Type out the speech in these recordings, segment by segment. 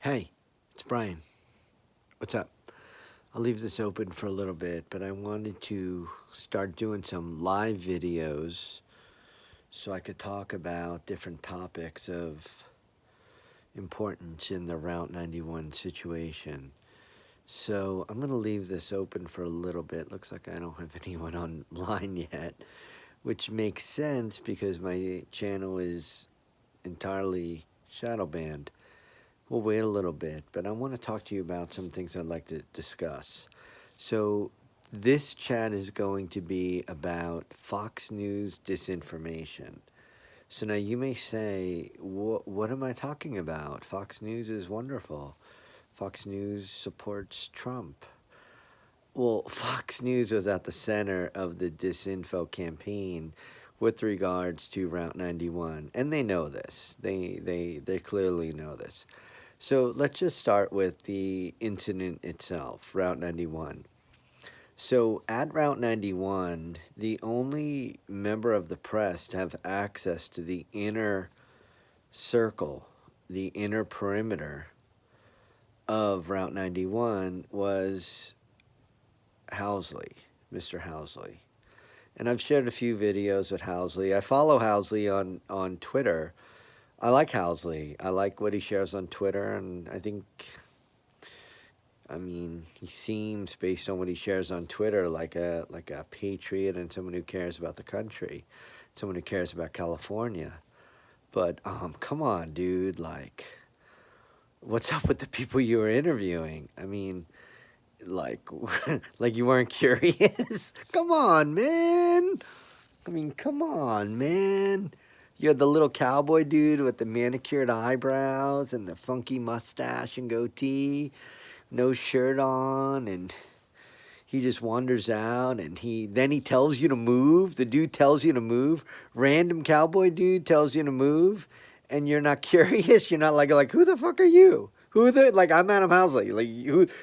Hey, it's Brian. What's up? I'll leave this open for a little bit, but I wanted to start doing some live videos so I could talk about different topics of importance in the Route 91 situation. So I'm going to leave this open for a little bit. Looks like I don't have anyone online yet, which makes sense because my channel is entirely shadow banned. We'll wait a little bit, but I want to talk to you about some things I'd like to discuss. So, this chat is going to be about Fox News disinformation. So, now you may say, what am I talking about? Fox News is wonderful. Fox News supports Trump. Well, Fox News was at the center of the Disinfo campaign with regards to Route 91, and they know this. They clearly know this. So let's just start with the incident itself, Route 91. So at Route 91, the only member of the press to have access to the inner circle, the inner perimeter of Route 91 was Housley, Mr. Housley. And I've shared a few videos with Housley. I follow Housley on Twitter. I like Housley. I like what he shares on Twitter, and I mean, he seems, based on what he shares on Twitter, like a patriot and someone who cares about the country, someone who cares about California. But come on, dude. Like, what's up with the people you were interviewing? I mean, like, like you weren't curious? Come on, man. I mean, come on, man. You had the little cowboy dude with the manicured eyebrows and the funky mustache and goatee, no shirt on, and he just wanders out, and he tells you to move. The dude tells you to move. Random cowboy dude tells you to move, and you're not curious. You're not like who the fuck are you? I'm Adam Housley. Like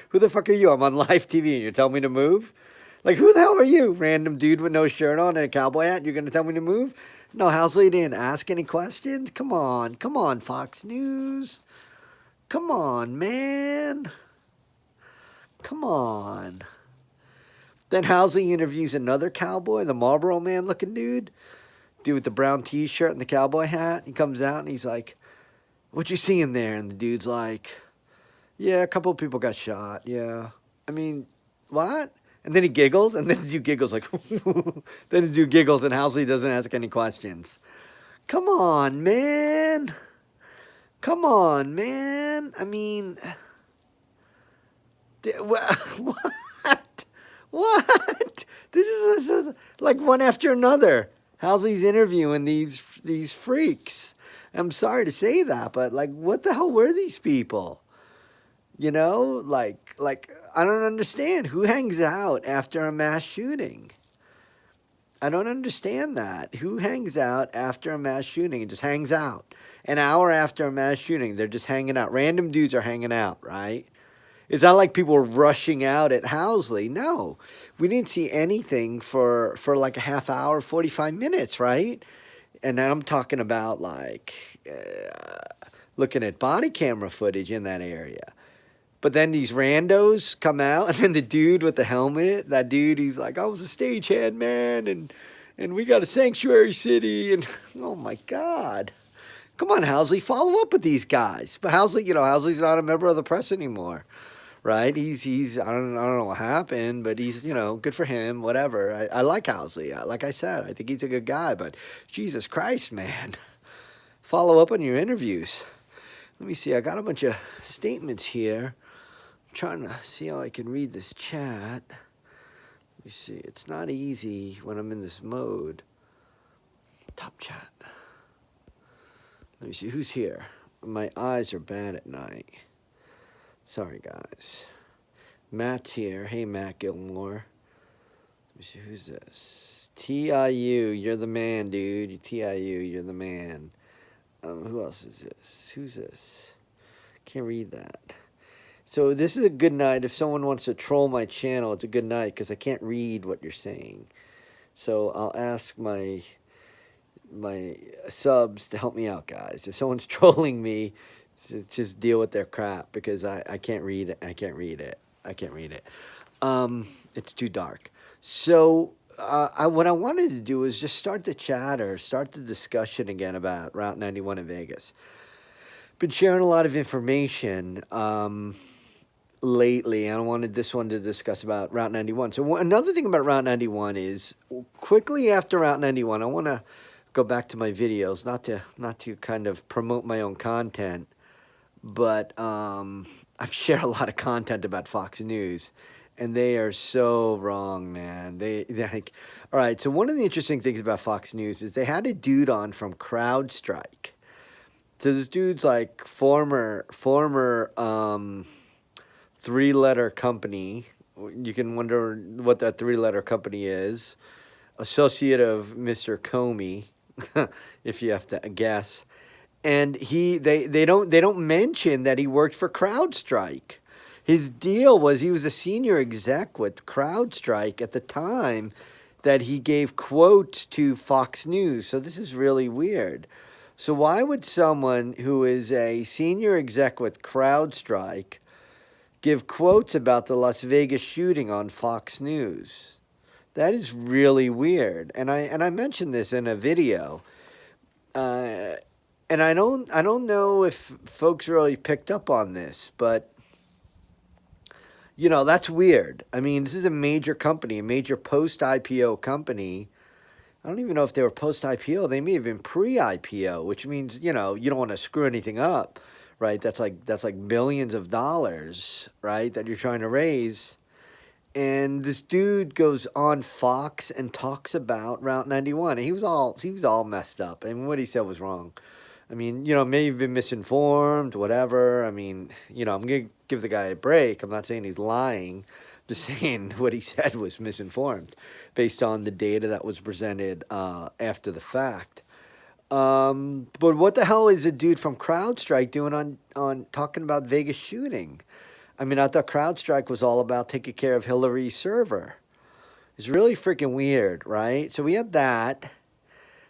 who the fuck are you? I'm on live TV and you're telling me to move? Like, who the hell are you? Random dude with no shirt on and a cowboy hat. You're gonna tell me to move? No, Housley didn't ask any questions. Come on, Fox News. Come on, man. Come on. Then Housley interviews another cowboy, the Marlboro Man looking dude with the brown t-shirt and the cowboy hat. He comes out and he's like, "What you seeing there?" And the dude's like, "Yeah, a couple of people got shot. Yeah." I mean, what? And then he giggles, and then the dude giggles like, then the dude giggles, and Housley doesn't ask any questions. Come on, man. Come on, man. I mean, what? What? This is like one after another. Housley's interviewing these freaks. I'm sorry to say that, but like, what the hell were these people? You know, like I don't understand who hangs out after a mass shooting. I don't understand that. Who hangs out after a mass shooting and just hangs out? An hour after a mass shooting, they're just hanging out. Random dudes are hanging out, right? It's not like people were rushing out at Housley. No, we didn't see anything for like a half hour, 45 minutes, right? And then I'm talking about looking at body camera footage in that area. But then these randos come out, and then the dude with the helmet, that dude, he's like, "I was a stagehand, man, and we got a sanctuary city," and oh my God. Come on, Housley, follow up with these guys. But Housley, Housley's not a member of the press anymore, right? He's I don't know what happened, but he's, good for him, whatever. I like Housley. Like I said, I think he's a good guy, but Jesus Christ, man. Follow up on your interviews. Let me see, I got a bunch of statements here. Trying to see how I can read this chat. Let me see. It's not easy when I'm in this mode. Top chat. Let me see who's here. My eyes are bad at night. Sorry, guys. Matt's here. Hey, Matt Gilmore. Let me see who's this. TIU, you're the man, dude. TIU, you're the man. Who else is this? Who's this? Can't read that. So this is a good night. If someone wants to troll my channel, it's a good night because I can't read what you're saying. So I'll ask my subs to help me out, guys. If someone's trolling me, Just deal with their crap because I can't read it. I can't read it. I can't read it. It's too dark. So what I wanted to do is just start the chatter, start the discussion again about Route 91 in Vegas. Been sharing a lot of information lately, and I wanted this one to discuss about Route 91. So another thing about Route 91 is quickly after Route 91, I want to go back to my videos, not to kind of promote my own content, but I've shared a lot of content about Fox News, and they are so wrong, man. They like, all right. So one of the interesting things about Fox News is they had a dude on from CrowdStrike. So this dude's like former three-letter company. You can wonder what that three-letter company is. Associate of Mr. Comey, if you have to guess. And they don't mention that he worked for CrowdStrike. His deal was he was a senior exec with CrowdStrike at the time that he gave quotes to Fox News. So this is really weird. So why would someone who is a senior exec with CrowdStrike give quotes about the Las Vegas shooting on Fox News? That is really weird. And I mentioned this in a video. And I don't know if folks really picked up on this, but that's weird. I mean, this is a major company, a major post-IPO company. I don't even know if they were post-IPO. They may have been pre-IPO, which means, you don't want to screw anything up, right? That's like millions of dollars, right, that you're trying to raise. And this dude goes on Fox and talks about Route 91. And he was all messed up. And what he said was wrong. I mean, maybe you've been misinformed, whatever. I mean, I'm going to give the guy a break. I'm not saying he's lying. I'm just saying what he said was misinformed based on the data that was presented after the fact. But what the hell is a dude from CrowdStrike doing on talking about Vegas shooting? I mean, I thought CrowdStrike was all about taking care of Hillary's server. It's really freaking weird, right? So we had that.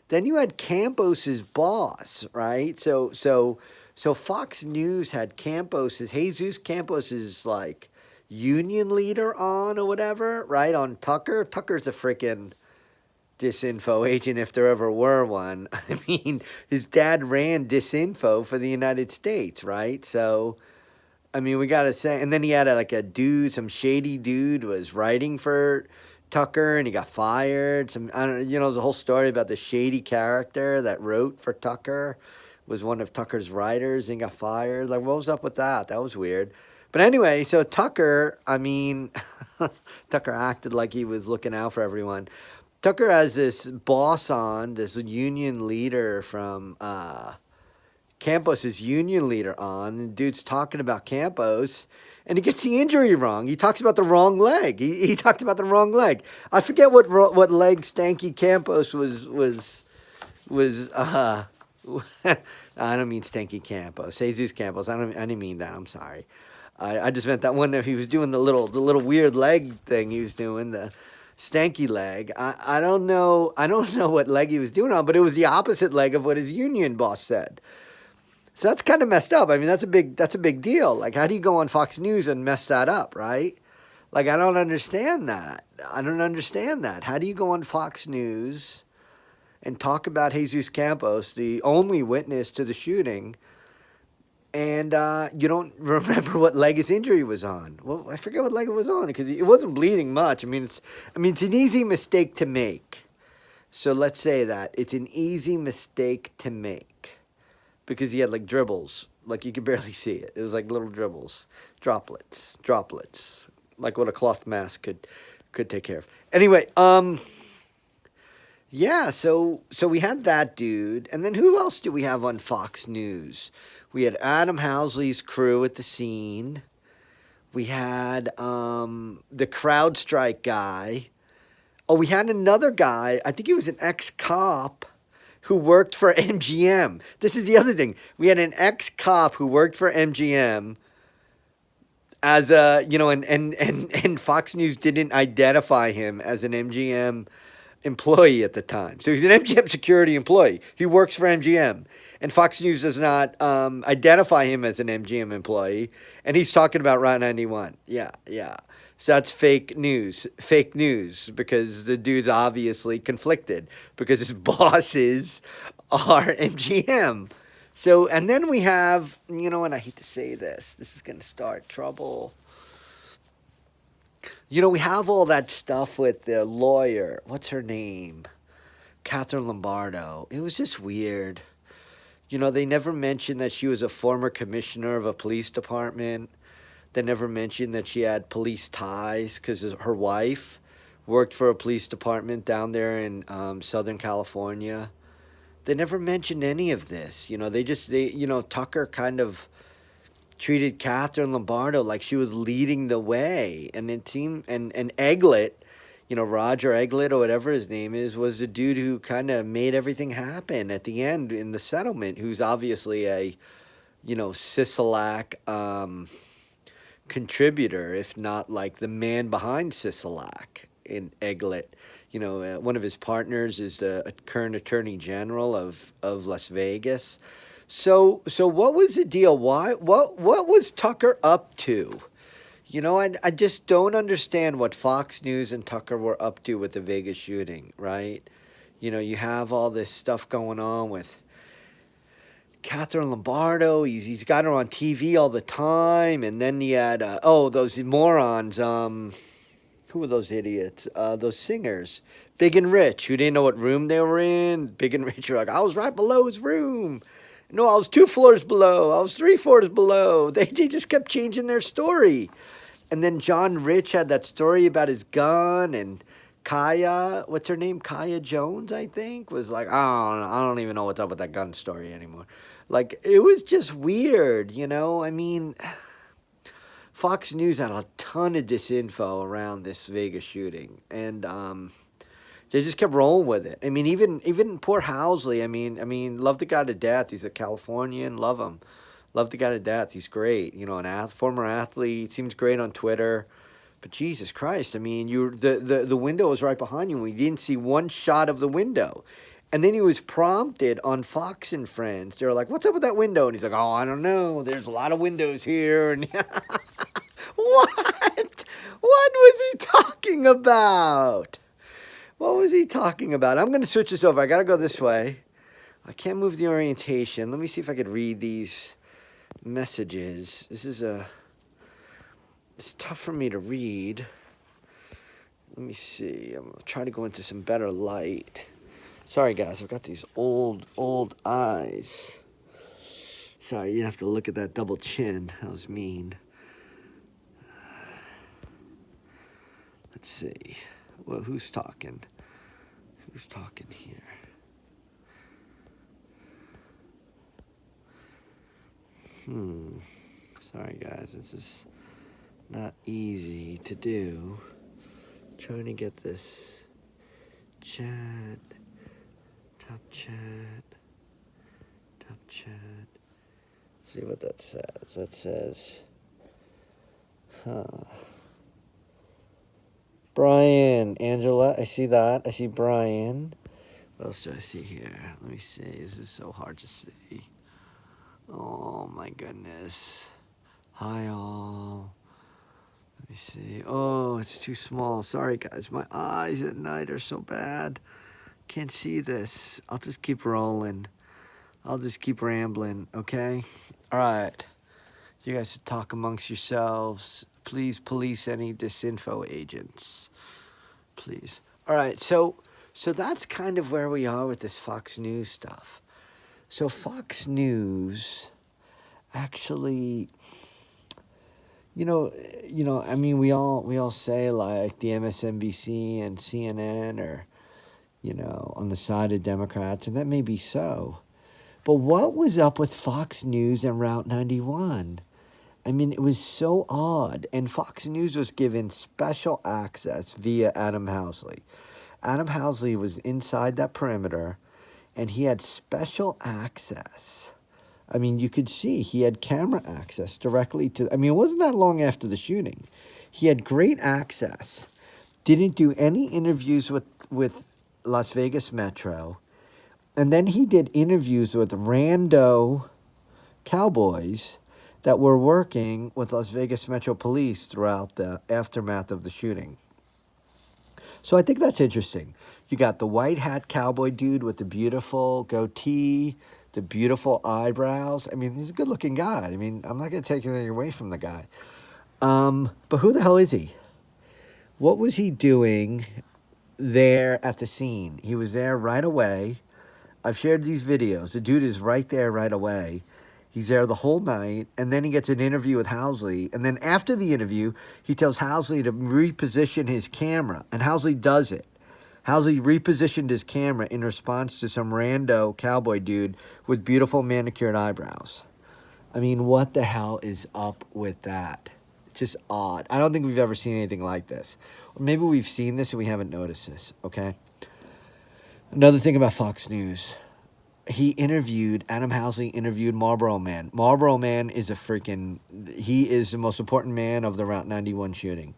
Then you had Campos's boss, right? So Fox News had Jesus Campos's like union leader on or whatever, right? On Tucker. Tucker's a freaking disinfo agent if there ever were one. I mean, his dad ran disinfo for the United States, right? So, I mean, we got to say, and then he had some shady dude was writing for Tucker and he got fired. I don't know, there's a whole story about the shady character that wrote for Tucker, was one of Tucker's writers and got fired. Like, what was up with that? That was weird. But anyway, so Tucker, I mean, Tucker acted like he was looking out for everyone. Tucker has this boss on, this union leader from Campos's union leader on. And dude's talking about Campos, and he gets the injury wrong. He talks about the wrong leg. He talked about the wrong leg. I forget what leg Stanky Campos was. I don't mean Stanky Campos. Jesus Campos. I didn't mean that. I'm sorry. I just meant that one that he was doing the little weird leg thing he was doing, the stanky leg. I don't know what leg he was doing on, but it was the opposite leg of what his union boss said. So that's kind of messed up. I mean, that's a big deal. Like, how do you go on Fox News and mess that up, right? Like, I don't understand that. How do you go on Fox News and talk about Jesus Campos, the only witness to the shooting, and you don't remember what leg his injury was on? Well, I forget what leg it was on because it wasn't bleeding much. I mean, it's an easy mistake to make. So let's say that it's an easy mistake to make. Because he had like dribbles, like you could barely see it. It was like little dribbles, droplets, like what a cloth mask could take care of. Anyway, yeah. So we had that dude, and then who else do we have on Fox News? We had Adam Housley's crew at the scene. We had the CrowdStrike guy. Oh, we had another guy. I think he was an ex-cop who worked for MGM. This is the other thing. We had an ex-cop who worked for MGM as a, and Fox News didn't identify him as an MGM employee at the time. So he's an MGM security employee. He works for MGM. and Fox News does not identify him as an MGM employee, and he's talking about Route 91. Yeah, yeah. So that's fake news, because the dude's obviously conflicted because his bosses are MGM. So, and then we have, and I hate to say this, this is going to start trouble. We have all that stuff with the lawyer. What's her name? Catherine Lombardo. It was just weird. They never mentioned that she was a former commissioner of a police department. They never mentioned that she had police ties because her wife worked for a police department down there in Southern California. They never mentioned any of this. Tucker kind of treated Catherine Lombardo like she was leading the way, and it seemed, and Egglet, Roger Egglet or whatever his name is, was the dude who kind of made everything happen at the end in the settlement. Who's obviously a, Sisolak contributor, if not like the man behind Sisolak in Egglet. One of his partners is the current attorney general of Las Vegas. So what was the deal? What was Tucker up to? I just don't understand what Fox News and Tucker were up to with the Vegas shooting, right? You have all this stuff going on with Catherine Lombardo. He's got her on TV all the time, and then he had those morons. Who were those idiots? Those singers, Big and Rich, who didn't know what room they were in. Big and Rich were like, I was right below his room. No, I was 2 floors below. I was 3 floors below. They just kept changing their story. And then John Rich had that story about his gun, and Kaya, what's her name? Kaya Jones, I think, was like, I don't even know what's up with that gun story anymore. Like, it was just weird, I mean, Fox News had a ton of disinfo around this Vegas shooting, and they just kept rolling with it. I mean, even poor Housley. I mean, love the guy to death. He's a Californian. Love him. Love the guy to death. He's great. Former athlete. Seems great on Twitter. But Jesus Christ, I mean, the window was right behind you. We didn't see one shot of the window. And then he was prompted on Fox and Friends. They were like, what's up with that window? And he's like, I don't know. There's a lot of windows here. And what? What was he talking about? What was he talking about? I'm going to switch this over. I got to go this way. I can't move the orientation. Let me see if I could read these messages. It's tough for me to read. Let me see. I'm going to try to go into some better light. Sorry, guys. I've got these old eyes. Sorry, you have to look at that double chin. That was mean. Let's see. Well, who's talking? Who's talking here? Sorry, guys. This is not easy to do. Trying to get this chat, top chat. See what that says. That says, Brian, Angela, I see that. I see Brian. What else do I see here? Let me see. This is so hard to see. Oh, my goodness. Hi, all. Let me see. Oh, it's too small. Sorry, guys. My eyes at night are so bad. Can't see this. I'll just keep rolling. I'll just keep rambling, okay? All right. You guys should talk amongst yourselves. Please police any disinfo agents. Please. All right, so that's kind of where we are with this Fox News stuff. So Fox News actually, I mean, we all say like the MSNBC and CNN are, on the side of Democrats, and that may be so. But what was up with Fox News and Route 91? I mean, it was so odd. And Fox News was given special access via Adam Housley. Adam Housley was inside that perimeter, and he had special access. I mean, you could see he had camera access directly to... I mean, it wasn't that long after the shooting. He had great access. Didn't do any interviews with Las Vegas Metro. And then he did interviews with rando cowboys that were working with Las Vegas Metro Police throughout the aftermath of the shooting. So I think that's interesting. You got the white hat cowboy dude with the beautiful goatee, the beautiful eyebrows. I mean, he's a good looking guy. I mean, I'm not going to take anything away from the guy. But who the hell is he? What was he doing there at the scene? He was there right away. I've shared these videos. The dude is right there right away. He's there the whole night, and then he gets an interview with Housley. And then after the interview, he tells Housley to reposition his camera, and Housley does it. Housley repositioned his camera in response to some rando cowboy dude with beautiful manicured eyebrows. I mean, what the hell is up with that? Just odd. I don't think we've ever seen anything like this. Or maybe we've seen this and we haven't noticed this, okay? Another thing about Fox News. Adam Housley interviewed Marlboro Man. Marlboro Man is he is the most important man of the Route 91 shooting.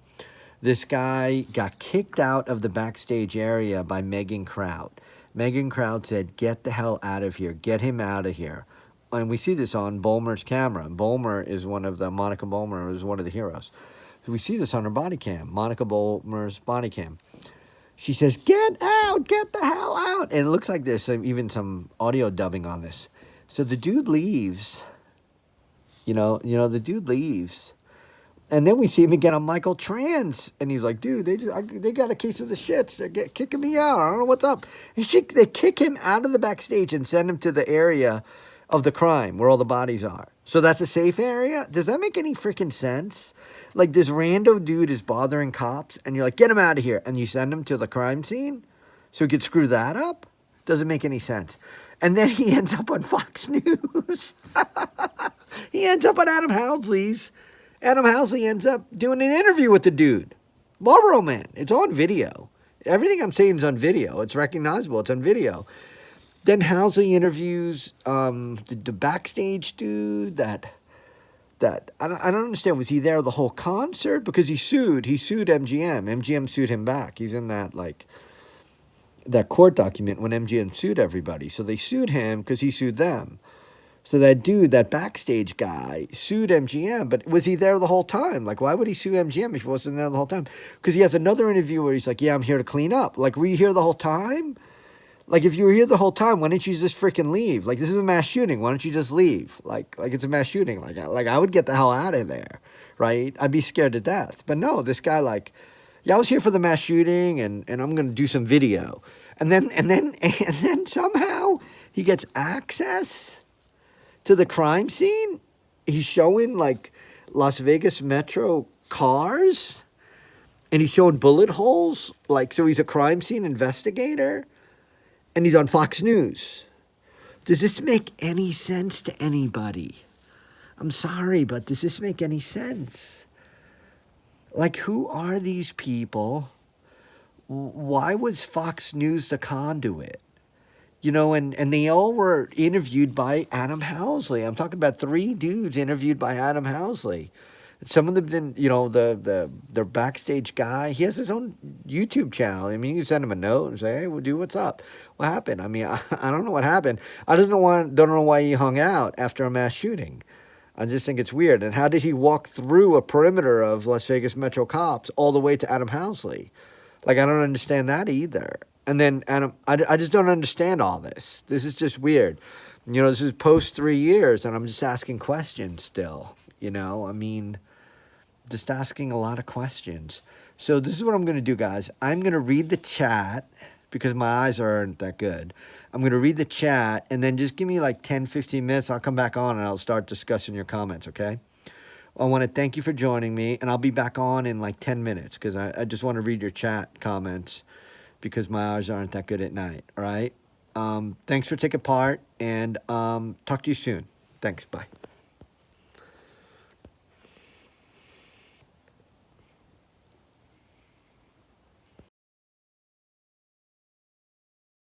This guy got kicked out of the backstage area by Megan Kraut. Megan Kraut said, "Get the hell out of here. Get him out of here." And we see this on Bulmer's camera. Monica Bulmer is one of the heroes. So we see this on her body cam, Monica Bulmer's body cam. She says, "Get out, get the hell out." And it looks like there's even some audio dubbing on this. So the dude leaves. The dude leaves. And then we see him again on Michael Trans. And he's like, "Dude, they got a case of the shits. They're kicking me out. I don't know what's up." And they kick him out of the backstage and send him to the area of the crime where all the bodies are. So that's a safe area? Does that make any freaking sense? Like, this rando dude is bothering cops, and you're like, "Get him out of here," and you send him to the crime scene so he could screw that up? Doesn't make any sense. And then he ends up on Fox News. He ends up on Adam Housley's. Adam Housley ends up doing an interview with the dude. Marlboro Man. It's on video. Everything I'm saying is on video. It's recognizable. It's on video. Then Housley interviews the backstage dude that I don't understand. Was he there the whole concert? Because he sued MGM. MGM sued him back. He's in that court document when MGM sued everybody. So they sued him because he sued them. So that dude, that backstage guy, sued MGM, but was he there the whole time? Like, why would he sue MGM if he wasn't there the whole time? Because he has another interview where he's like, "Yeah, I'm here to clean up." Like, were you here the whole time? Like, if you were here the whole time, why didn't you just freaking leave? Like, this is a mass shooting. Why don't you just leave? Like it's a mass shooting. Like I would get the hell out of there, right? I'd be scared to death. But no, this guy "Yeah, I was here for the mass shooting, and I'm gonna do some video." And then somehow he gets access to the crime scene. He's showing Las Vegas Metro cars, and he's showing bullet holes. So he's a crime scene investigator. And he's on Fox News. Does this make any sense to anybody? I'm sorry, but does this make any sense? Like, who are these people? Why was Fox News the conduit? And they all were interviewed by Adam Housley. I'm talking about 3 dudes interviewed by Adam Housley. Some of them didn't, their backstage guy, he has his own YouTube channel. I mean, you can send him a note and say, "Hey, well, dude, what's up? What happened?" I mean, I don't know what happened. I don't know why he hung out after a mass shooting. I just think it's weird. And how did he walk through a perimeter of Las Vegas Metro cops all the way to Adam Housley? Like, I don't understand that either. And then I just don't understand all this. This is just weird. This is post 3 years, and I'm just asking questions still. I mean, just asking a lot of questions. So this is what I'm going to do, guys. I'm going to read the chat because my eyes aren't that good. I'm going to read the chat, and then just give me 10, 15 minutes. I'll come back on, and I'll start discussing your comments, okay? I want to thank you for joining me, and I'll be back on in 10 minutes because I just want to read your chat comments because my eyes aren't that good at night, all right? Thanks for taking part, and talk to you soon. Thanks, bye.